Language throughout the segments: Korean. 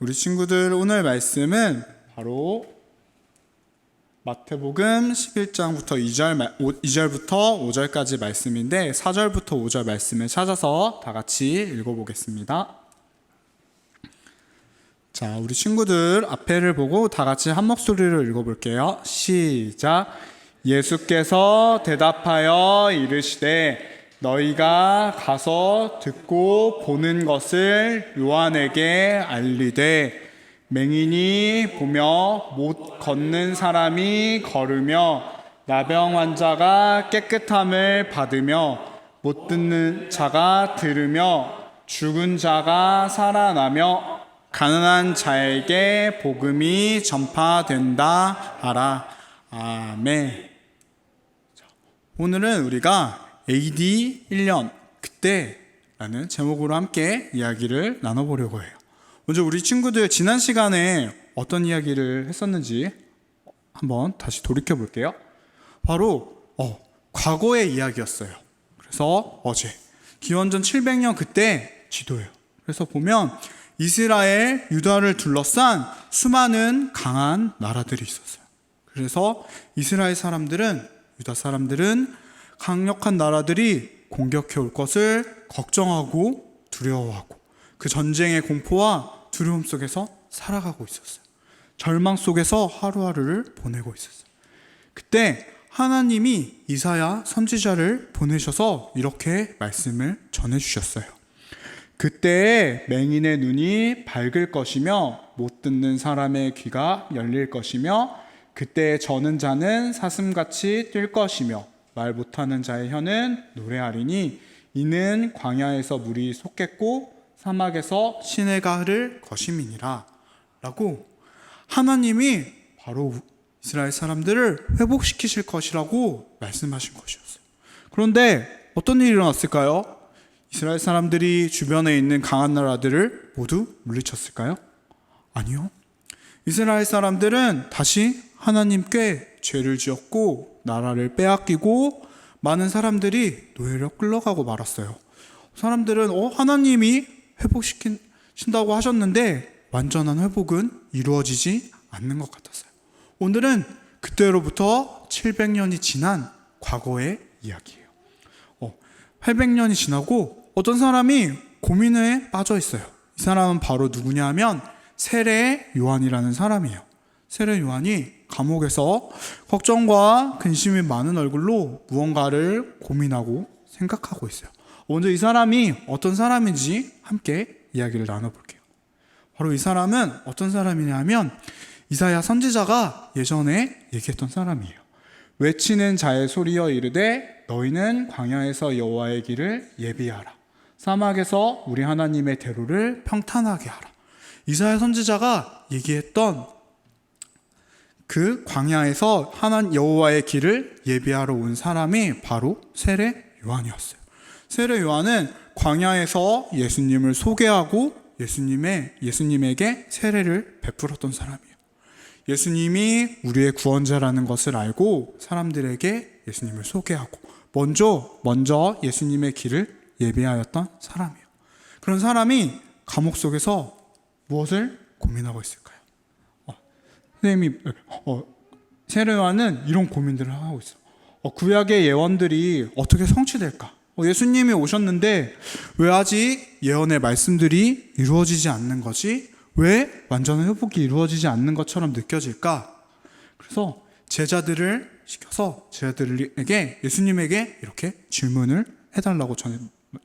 우리 친구들 오늘 말씀은 바로 마태복음 11장부터 2절부터 5절까지 말씀인데 4절부터 5절 말씀을 찾아서 다 같이 읽어보겠습니다. 자, 우리 친구들 앞에를 보고 다 같이 한 목소리로 읽어볼게요. 시작. 예수께서 대답하여 이르시되 너희가 가서 듣고 보는 것을 요한에게 알리되 맹인이 보며 못 걷는 사람이 걸으며 나병 환자가 깨끗함을 받으며 못 듣는 자가 들으며 죽은 자가 살아나며 가난한 자에게 복음이 전파된다 하라. 아멘. 오늘은 우리가 AD 1년 그때라는 제목으로 함께 이야기를 나눠보려고 해요. 먼저 우리 친구들 지난 시간에 어떤 이야기를 했었는지 한번 다시 돌이켜 볼게요. 바로 과거의 이야기였어요. 그래서 어제 기원전 700년 그때 지도예요. 그래서 보면 이스라엘, 유다를 둘러싼 수많은 강한 나라들이 있었어요. 그래서 이스라엘 사람들은, 유다 사람들은 강력한 나라들이 공격해 올 것을 걱정하고 두려워하고 그 전쟁의 공포와 두려움 속에서 살아가고 있었어요. 절망 속에서 하루하루를 보내고 있었어요. 그때 하나님이 이사야 선지자를 보내셔서 이렇게 말씀을 전해주셨어요. 그때에 맹인의 눈이 밝을 것이며 못 듣는 사람의 귀가 열릴 것이며 그때에 저는 자는 사슴같이 뛸 것이며 말 못하는 자의 혀는 노래하리니 이는 광야에서 물이 솟겠고 사막에서 시내가 흐를 것임이니라 라고 하나님이 바로 이스라엘 사람들을 회복시키실 것이라고 말씀하신 것이었어요. 그런데 어떤 일이 일어났을까요? 이스라엘 사람들이 주변에 있는 강한 나라들을 모두 물리쳤을까요? 아니요. 이스라엘 사람들은 다시 하나님께 죄를 지었고 나라를 빼앗기고 많은 사람들이 노예로 끌려가고 말았어요. 사람들은 하나님이 회복시킨다고 하셨는데 완전한 회복은 이루어지지 않는 것 같았어요. 오늘은 그때로부터 700년이 지난 과거의 이야기예요. 800년이 지나고 어떤 사람이 고민에 빠져 있어요. 이 사람은 바로 누구냐 하면 세례 요한이라는 사람이에요. 세례 요한이 감옥에서 걱정과 근심이 많은 얼굴로 무언가를 고민하고 생각하고 있어요. 먼저 이 사람이 어떤 사람인지 함께 이야기를 나눠볼게요. 바로 이 사람은 어떤 사람이냐 하면 이사야 선지자가 예전에 얘기했던 사람이에요. 외치는 자의 소리여 이르되 너희는 광야에서 여호와의 길을 예비하라. 사막에서 우리 하나님의 대로를 평탄하게 하라. 이사야 선지자가 얘기했던 그 광야에서 여호와의 길을 예비하러 온 사람이 바로 세례 요한이었어요. 세례 요한은 광야에서 예수님을 소개하고 예수님에게 세례를 베풀었던 사람이에요. 예수님이 우리의 구원자라는 것을 알고 사람들에게 예수님을 소개하고 먼저 예수님의 길을 예비하였던 사람이에요. 그런 사람이 감옥 속에서 무엇을 고민하고 있을까요? 선생님이 세례 요한은 이런 고민들을 하고 있어요. 구약의 예언들이 어떻게 성취될까? 예수님이 오셨는데 왜 아직 예언의 말씀들이 이루어지지 않는 거지? 왜 완전한 회복이 이루어지지 않는 것처럼 느껴질까? 그래서 제자들을 시켜서 제자들에게 예수님에게 이렇게 질문을 해달라고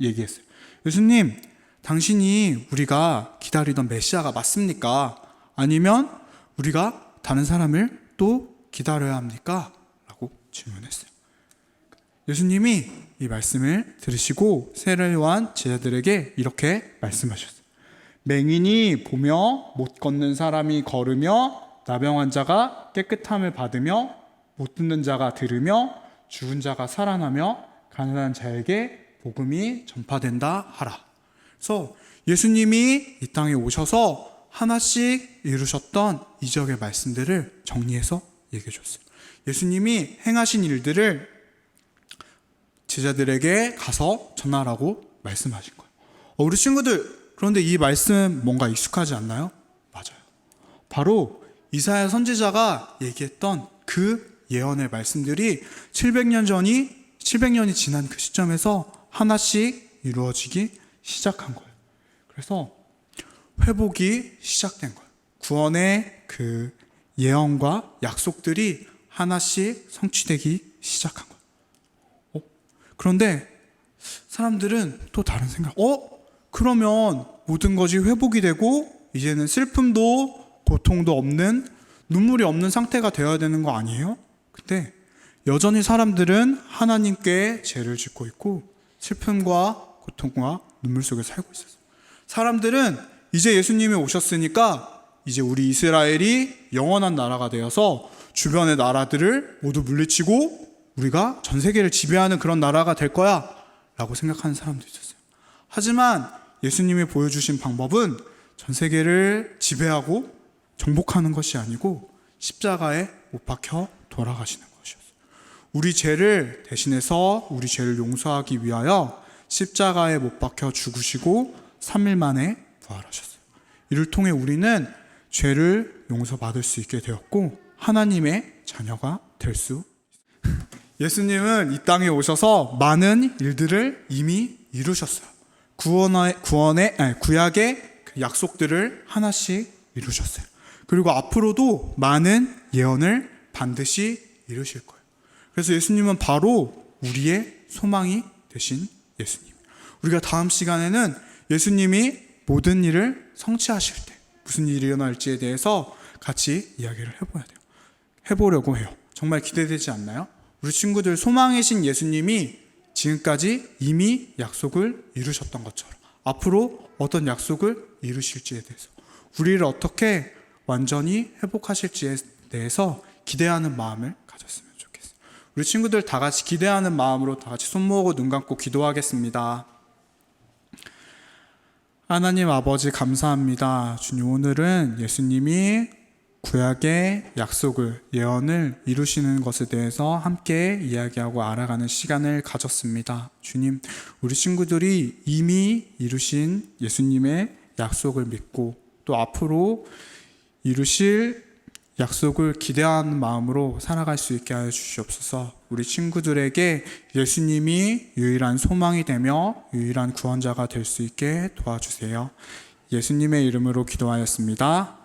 얘기했어요. 예수님, 당신이 우리가 기다리던 메시아가 맞습니까? 아니면 우리가 다른 사람을 또 기다려야 합니까? 라고 질문했어요. 예수님이 이 말씀을 들으시고 세례 요한 제자들에게 이렇게 말씀하셨어요. 맹인이 보며 못 걷는 사람이 걸으며 나병 환자가 깨끗함을 받으며 못 듣는 자가 들으며 죽은 자가 살아나며 가난한 자에게 복음이 전파된다 하라. 그래서 예수님이 이 땅에 오셔서 하나씩 이루셨던 이적의 말씀들을 정리해서 얘기해 줬어요. 예수님이 행하신 일들을 제자들에게 가서 전하라고 말씀하신 거예요. 우리 친구들, 그런데 이 말씀 뭔가 익숙하지 않나요? 바로 이사야 선지자가 얘기했던 그 예언의 말씀들이 700년이 지난 그 시점에서 하나씩 이루어지기 시작한 거예요. 그래서 회복이 시작된 거예요. 구원의 그 예언과 약속들이 하나씩 성취되기 시작한 거예요. 그런데 사람들은 또 다른 생각. 그러면 모든 것이 회복이 되고 이제는 슬픔도 고통도 없는, 눈물이 없는 상태가 되어야 되는 거 아니에요? 근데 여전히 사람들은 하나님께 죄를 짓고 있고 슬픔과 고통과 눈물 속에 살고 있었어요. 사람들은 이제 예수님이 오셨으니까 이제 우리 이스라엘이 영원한 나라가 되어서 주변의 나라들을 모두 물리치고 우리가 전 세계를 지배하는 그런 나라가 될 거야 라고 생각하는 사람도 있었어요. 하지만 예수님이 보여주신 방법은 전 세계를 지배하고 정복하는 것이 아니고 십자가에 못 박혀 돌아가시는 것이었어요. 우리 죄를 대신해서 우리 죄를 용서하기 위하여 십자가에 못 박혀 죽으시고 3일 만에 부활하셨어요. 이를 통해 우리는 죄를 용서받을 수 있게 되었고 하나님의 자녀가 될 수 있어요. 예수님은 이 땅에 오셔서 많은 일들을 이미 이루셨어요. 구약의 그 약속들을 하나씩 이루셨어요. 그리고 앞으로도 많은 예언을 반드시 이루실 거예요. 그래서 예수님은 바로 우리의 소망이 되신 예수님. 우리가 다음 시간에는 예수님이 모든 일을 성취하실 때 무슨 일이 일어날지에 대해서 같이 이야기를 해보려고 해요. 정말 기대되지 않나요? 우리 친구들 소망이신 예수님이 지금까지 이미 약속을 이루셨던 것처럼 앞으로 어떤 약속을 이루실지에 대해서 우리를 어떻게 완전히 회복하실지에 대해서 기대하는 마음을 가졌으면 좋겠어요. 우리 친구들 다 같이 기대하는 마음으로 다 같이 손 모으고 눈 감고 기도하겠습니다. 하나님 아버지 감사합니다. 주님, 오늘은 예수님이 구약의 약속을, 예언을 이루시는 것에 대해서 함께 이야기하고 알아가는 시간을 가졌습니다. 주님, 우리 친구들이 이미 이루신 예수님의 약속을 믿고 또 앞으로 이루실 약속을 기대하는 마음으로 살아갈 수 있게 하여 주시옵소서. 우리 친구들에게 예수님이 유일한 소망이 되며 유일한 구원자가 될 수 있게 도와주세요. 예수님의 이름으로 기도하였습니다.